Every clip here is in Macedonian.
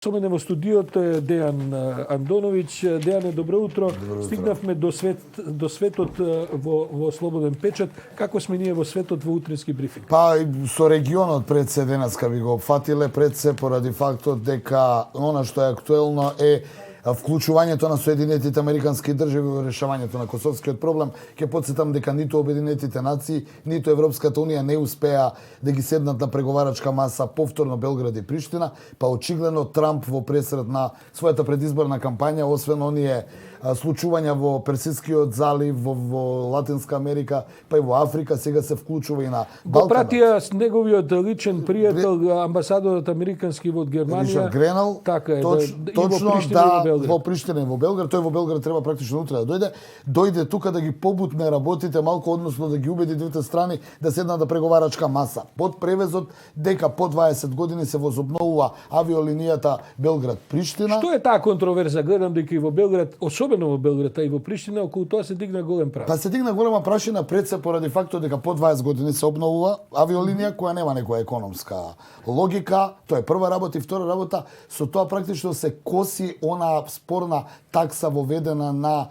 Со мене во студиото е Дејан Андоновиќ. Дејане, добро утро. Стигнавме до светот во Слободен печат. Како сме ние во светот во утрински брифинг? Па со регионот пред се денеска ви го опфатиле, пред се поради фактот дека она што е актуелно е вклучувањето на Соединетите Американски држави во решавањето на косовскиот проблем. Ќе потсетам дека ниту Обединетите нации, ниту Европската унија не успеа да ги седнат на преговарачка маса повторно Белград и Приштина, па очигледно Трамп во пресред на својата предизборна кампања, освен оние случувања во Персискиот залив, во Латинска Америка, па и во Африка, сега се вклучува и на Го Балканот. пратија с неговиот личен пријател, амбасадорот американски од Германија. Ричард Гренал, Така е, точно и во Приштина и во Белград. во Приштина и во Белград. Тој во Белград треба практично утре да дојде тука да ги побутне работите малку, односно да ги убеди двете страни да седнат на преговарачка маса. Под превезот дека по 20 години се возобновува авиолинијата Белград-Приштина. Што е таа контроверза? Гледам дека и во Белград, особено во Белград, а и во Приштина, околу тоа се дигна голем прав. Па се дигна голема прашина пред се поради фактот дека по 20 години се обновува авиолинија која нема некоја економска логика. Тоа е прва работа и втора работа. Со тоа практично се коси она спорна такса воведена на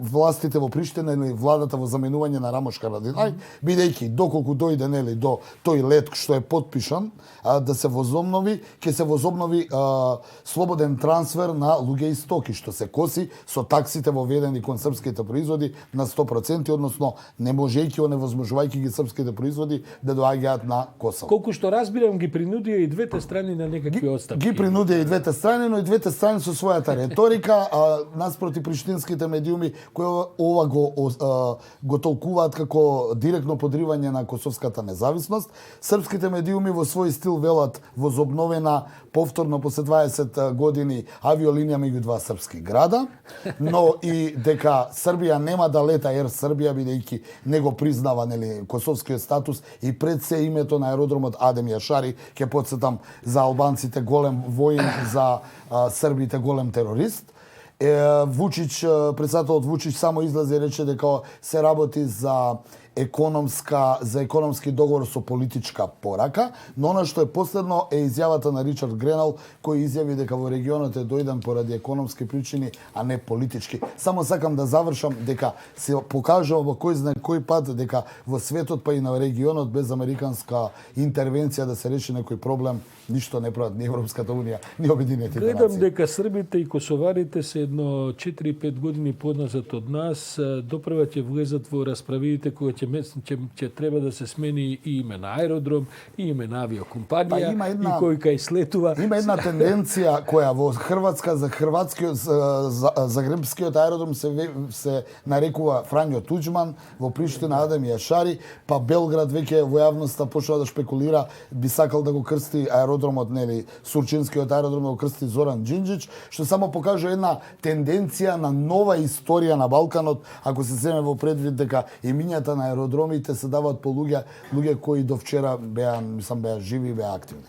властите во Приштина или владата во заменување на Рамош Харадинај, бидејќи доколку дојде нели до тој лет што е потпишан да се возобнови, ќе се возобнови слободен трансфер на луѓе и стоки, што се коси со таксите воведени кон српските производи на 100%, односно не можејќи оневозможувајќи ги српските производи да доаѓаат на Косово. Колку што разбирам, ги принудија и двете страни на некакви отстапки. Ги принудија и двете страни, но и двете страни со својата реторика, наспроти приштинските медиуми кои ова го толкуваат како директно подривање на косовската независност. Српските медиуми во свој стил велат возобновена повторно после 20 години авиолинија меѓу два српски града, но и дека Србија нема да лета Ер Србија бидејќи не го признава нели косовскиот статус и пред се името на аеродромот Адем Јашари, ќе потсетам за албанците голем воин, за србите голем терорист. Вучич, председателот Вучич само излезе и рече дека се работи за економски договор со политичка порака, но она што е последно е изјавата на Ричард Гренал, кој изјави дека во регионот е дојден поради економски причини, а не политички. Само сакам да завршам дека се покажува во кој знае кој пат дека во светот па и на регионот без американска интервенција да се реши некој проблем, ништо не прават ни Европската унија, ни Обединетите нации. Гледам дека србите и косоварите се едно 4-5 години подназад од нас, допрва ќе влезат во расправите кои ќе треба да се смени и име на аеродром, и име на авиокомпанија, и кој кај слетува. Има една тенденција која во Хрватска за хрватскиот загребскиот аеродром се нарекува Фрањо Туџман, во Приштина Адем Јашари, па Белград веќе во јавноста почнува да шпекулира, би сакал да го крсти аеродромот, нели, Сурчинскиот аеродром да го крсти Зоран Џинџич, што само покажува една тенденција на нова историја на Балканот, ако се земе во предвид дека имињата на аеродромите се даваат по луѓе кои до вчера беа живи и беа активни.